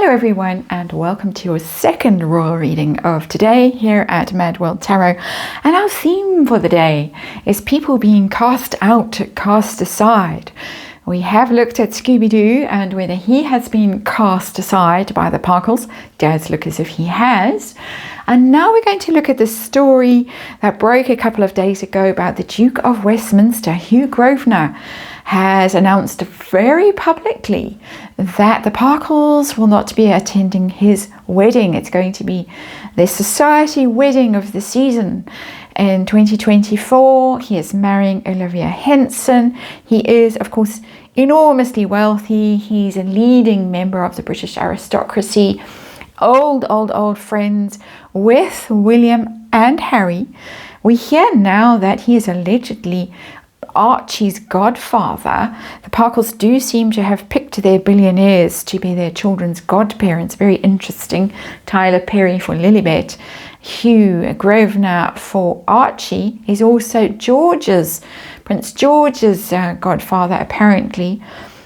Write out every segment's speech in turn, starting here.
Hello everyone, and welcome to your second royal reading of today here at MadWorldTarot. And our theme for the day is people being cast out, cast aside. We have looked at Scooby-Doo and whether he has been cast aside by the Parkles. Does look as if he has. And now we're going to look at the story that broke a couple of days ago about the Duke of Westminster, Hugh Grosvenor, has announced very publicly that the Parkles will not be attending his wedding. It's going to be the society wedding of the season. In 2024, he is marrying Olivia Henson. He is, of course, enormously wealthy. He's a leading member of the British aristocracy. Old friends with William and Harry. We hear now that he is allegedly Archie's godfather. The Parkles do seem to have picked their billionaires to be their children's godparents. Very interesting. Tyler Perry for Lilibet, Hugh Grosvenor for Archie. He's also Prince George's godfather, apparently.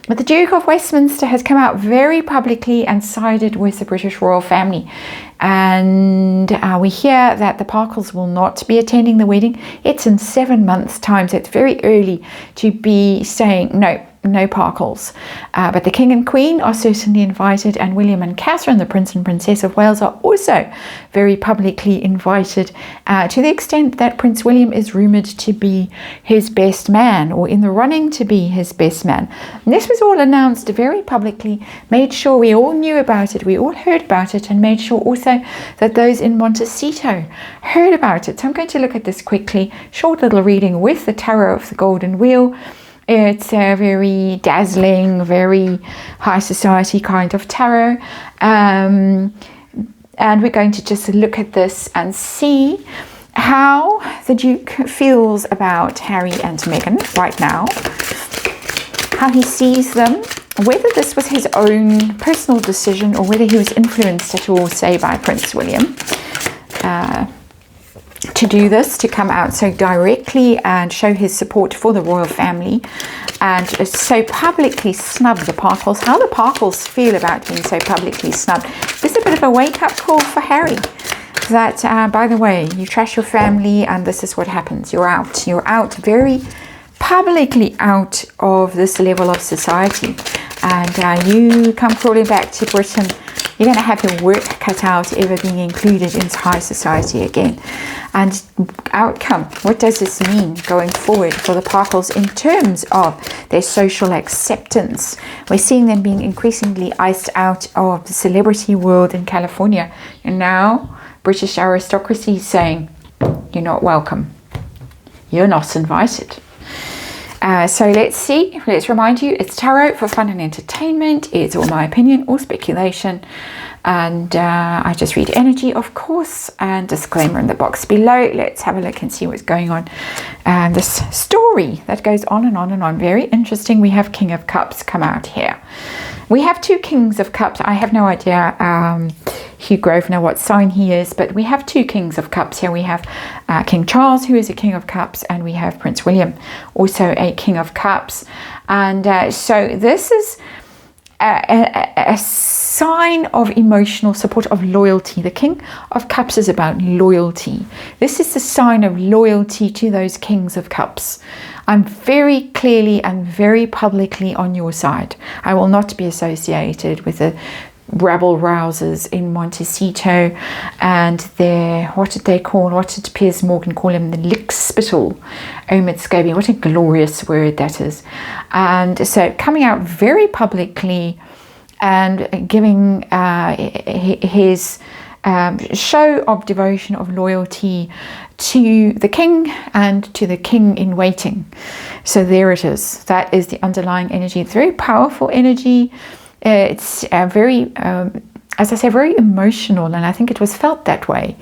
But the Duke of Westminster has come out very publicly and sided with the British royal family. And we hear that the Parkles will not be attending the wedding. It's in 7 months' time, so it's very early to be saying no Parkles. But the King and Queen are certainly invited, and William and Catherine, the Prince and Princess of Wales, are also very publicly invited, to the extent that Prince William is rumoured to be his best man, or in the running to be his best man. And this was all announced very publicly, made sure we all knew about it, we all heard about it, and made sure also that those in Montecito heard about it. So I'm going to look at this quickly, short little reading with the Tarot of the Golden Wheel. It's a very dazzling, very high society kind of tarot. And we're going to just look at this and see how the Duke feels about Harry and Meghan right now, how he sees them, whether this was his own personal decision or whether he was influenced at all, say, by Prince William, to do this, to come out so directly and show his support for the royal family and so publicly snub the Parkles. How the Parkles feel about being so publicly snubbed. This is a bit of a wake-up call for Harry. That, by the way, you trash your family and this is what happens. You're out. You're out, very publicly out of this level of society. And you come crawling back to Britain, you're going to have your work cut out ever being included into high society again. And outcome, what does this mean going forward for the Parkles in terms of their social acceptance? We're seeing them being increasingly iced out of the celebrity world in California. And now British aristocracy is saying, you're not welcome. You're not invited. So let's see, let's remind you, it's tarot for fun and entertainment. It's all my opinion or speculation. And I just read energy, of course, and disclaimer in the box below. Let's have a look and see what's going on. And this story that goes on and on and on. Very interesting. We have King of Cups come out here. We have two Kings of Cups. I have no idea, Hugh Grosvenor, what sign he is, but we have two Kings of Cups here. We have King Charles, who is a King of Cups, and we have Prince William, also a King of Cups. And so this is a sign of emotional support, of loyalty. The King of Cups is about loyalty. This is the sign of loyalty to those Kings of Cups. I'm very clearly and very publicly on your side. I will not be associated with the rabble-rousers in Montecito and their, what did Piers Morgan call him? The lickspittle. Omid Scobie, what a glorious word that is. And so coming out very publicly and giving his show of devotion, of loyalty to the king and to the king in waiting. So there it is. That is the underlying energy. It's very powerful energy. It's very, as I say, very emotional, and I think it was felt that way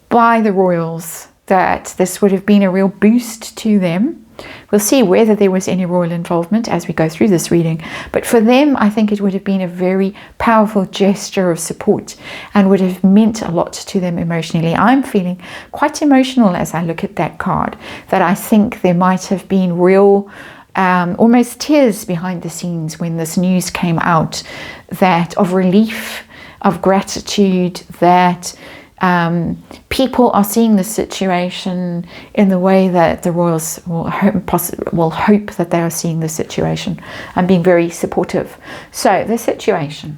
by the royals, that this would have been a real boost to them. We'll see whether there was any royal involvement as we go through this reading, but for them, I think it would have been a very powerful gesture of support and would have meant a lot to them emotionally. I'm feeling quite emotional as I look at that card, that I think there might have been real almost tears behind the scenes when this news came out, that of relief of gratitude that people are seeing the situation in the way that the royals will hope that they are seeing the situation, and being very supportive. So the situation,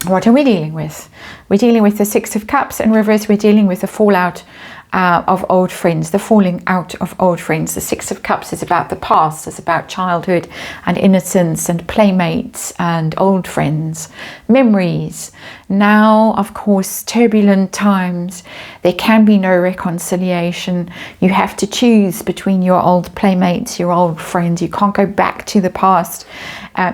what are we dealing with? We're dealing with the Six of Cups in reverse. We're dealing with the fallout of old friends, the falling out of old friends. The Six of Cups is about the past. It's about childhood and innocence and playmates and old friends, memories. Now, of course, turbulent times. There can be no reconciliation. You have to choose between your old playmates, your old friends. You can't go back to the past.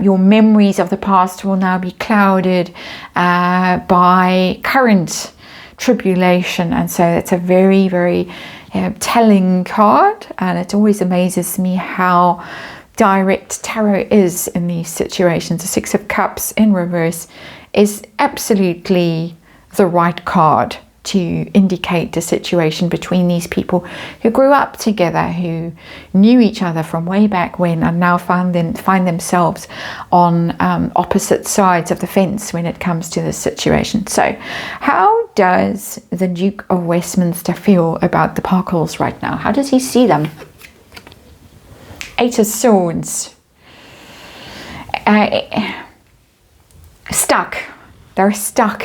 Your memories of the past will now be clouded by current tribulation, and so it's a very, very telling card, and it always amazes me how direct tarot is in these situations. The Six of Cups in reverse is absolutely the right card to indicate the situation between these people who grew up together, who knew each other from way back when, and now find themselves on opposite sides of the fence when it comes to this situation. So how does the Duke of Westminster feel about the Parkles right now? How does he see them? Eight of Swords. Stuck. They're stuck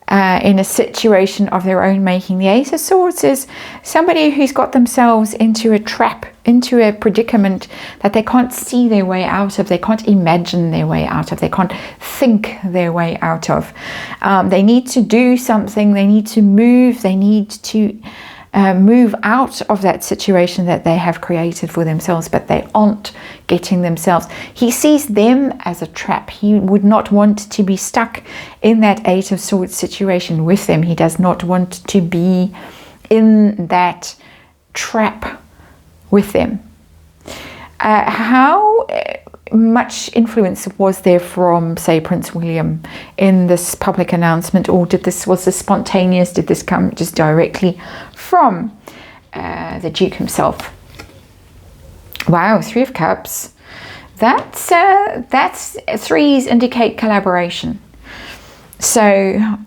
in a situation of their own making. The Ace of Swords is somebody who's got themselves into a trap, into a predicament that they can't see their way out of, they can't imagine their way out of, they can't think their way out of. They need to do something, they need to move, they need to move out of that situation that they have created for themselves, but they aren't getting themselves. He sees them as a trap. He would not want to be stuck in that Eight of Swords situation with them. He does not want to be in that trap with them. How much influence was there from, say, Prince William in this public announcement, or was this spontaneous? Did this come just directly from the Duke himself? Wow, Three of Cups. That's threes indicate collaboration. So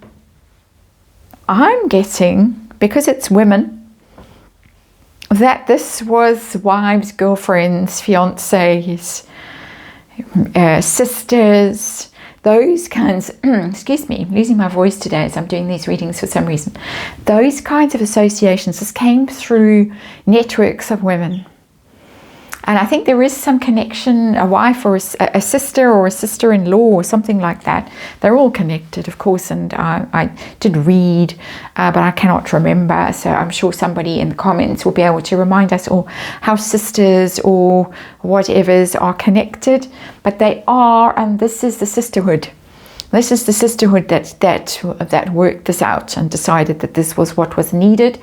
I'm getting, because it's women, that this was wives, girlfriends, fiancés, sisters, those kinds, excuse me, I'm losing my voice today as I'm doing these readings for some reason. Those kinds of associations, this came through networks of women. And I think there is some connection, a wife or a sister or a sister-in-law or something like that. They're all connected, of course, and I did read, but I cannot remember. So I'm sure somebody in the comments will be able to remind us all how sisters or whatevers are connected. But they are, and this is the sisterhood. This is the sisterhood that worked this out and decided that this was what was needed.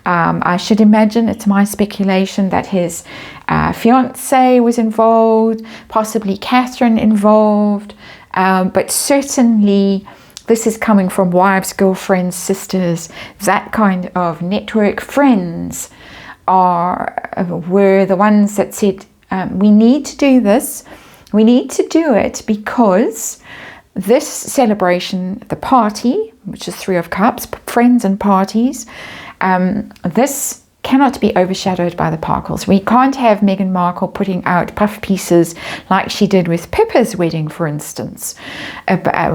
I should imagine, it's my speculation, that his fiancée was involved, possibly Catherine involved, but certainly this is coming from wives, girlfriends, sisters, that kind of network. Friends were the ones that said, we need to do this, we need to do it because this celebration, the party, which is Three of Cups, friends and parties, this cannot be overshadowed by the Parkles. We can't have Meghan Markle putting out puff pieces like she did with Pippa's wedding, for instance,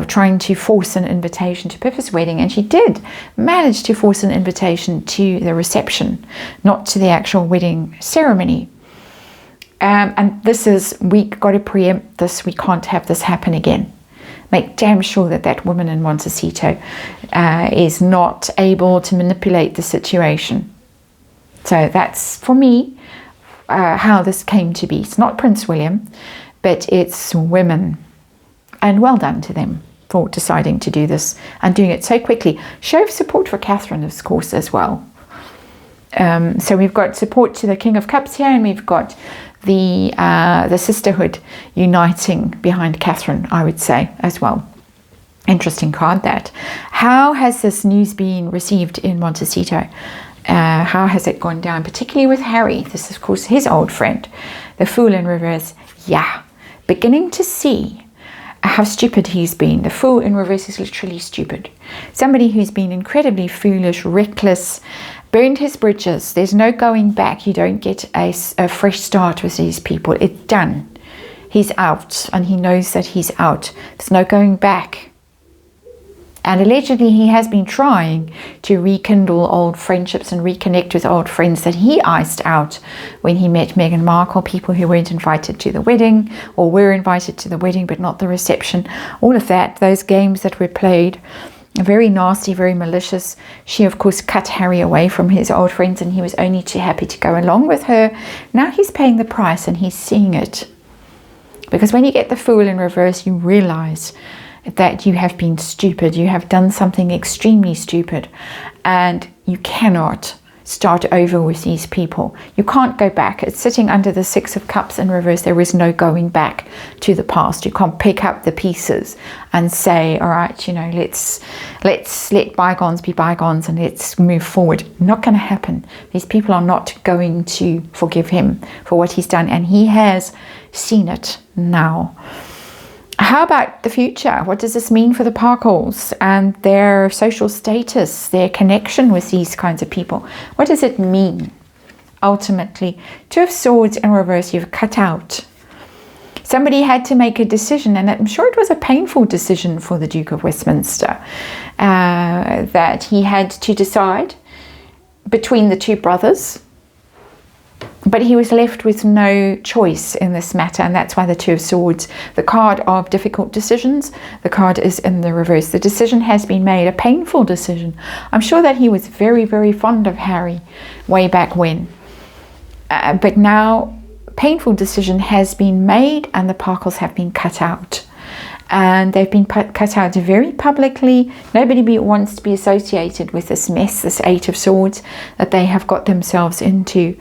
trying to force an invitation to Pippa's wedding, and she did manage to force an invitation to the reception, not to the actual wedding ceremony. And this is, we got to preempt this. We can't have this happen again. Make damn sure that that woman in Montecito is not able to manipulate the situation. So that's, for me, how this came to be. It's not Prince William, but it's women. And well done to them for deciding to do this and doing it so quickly. Show of support for Catherine, of course, as well. So we've got support to the King of Cups here, and we've got the sisterhood uniting behind Catherine, I would say, as well. Interesting card, that. How has this news been received in Montecito? How has it gone down, particularly with Harry? This is, of course, his old friend. The Fool in reverse. Yeah, beginning to see how stupid he's been. The Fool in reverse is literally stupid. Somebody who's been incredibly foolish, reckless, burned his bridges. There's no going back. You don't get a fresh start with these people. It's done. He's out, and he knows that he's out. There's no going back. And allegedly he has been trying to rekindle old friendships and reconnect with old friends that he iced out when he met Meghan Markle, people who weren't invited to the wedding or were invited to the wedding but not the reception. All of that, those games that were played, very nasty, very malicious. She, of course, cut Harry away from his old friends, and he was only too happy to go along with her. Now he's paying the price, and he's seeing it. Because when you get the Fool in reverse, you realize that you have been stupid. You have done something extremely stupid, and you cannot start over with these people. You can't go back. It's sitting under the Six of Cups in reverse. There is no going back to the past. You can't pick up the pieces and say, all right, you know, let's let bygones be bygones and let's move forward. Not going to happen. These people are not going to forgive him for what he's done, and he has seen it now. How about the future? What does this mean for the Parkles and their social status, their connection with these kinds of people? What does it mean? Ultimately, Two of Swords in reverse, you've cut out. Somebody had to make a decision, and I'm sure it was a painful decision for the Duke of Westminster, that he had to decide between the two brothers. But he was left with no choice in this matter, and that's why the Two of Swords, the card of difficult decisions, the card is in the reverse. The decision has been made, a painful decision. I'm sure that he was very, very fond of Harry way back when. But now, painful decision has been made, and the Parkles have been cut out. And they've been cut out very publicly. Nobody wants to be associated with this mess, this Eight of Swords that they have got themselves into.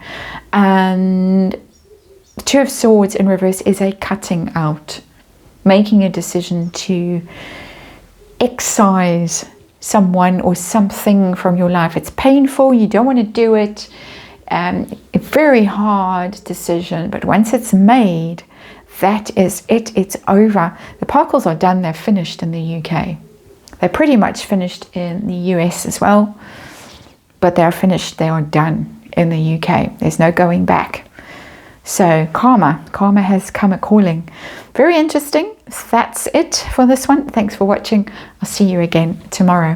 And Two of Swords in reverse is a cutting out, making a decision to excise someone or something from your life. It's painful, you don't want to do it. A very hard decision, but once it's made, that is it. It's over. The Parkles are done. They're finished in the UK. They're pretty much finished in the US as well, but they're finished. They are done in the UK. There's no going back. So karma has come a calling. Very interesting. That's it for this one. Thanks for watching. I'll see you again tomorrow.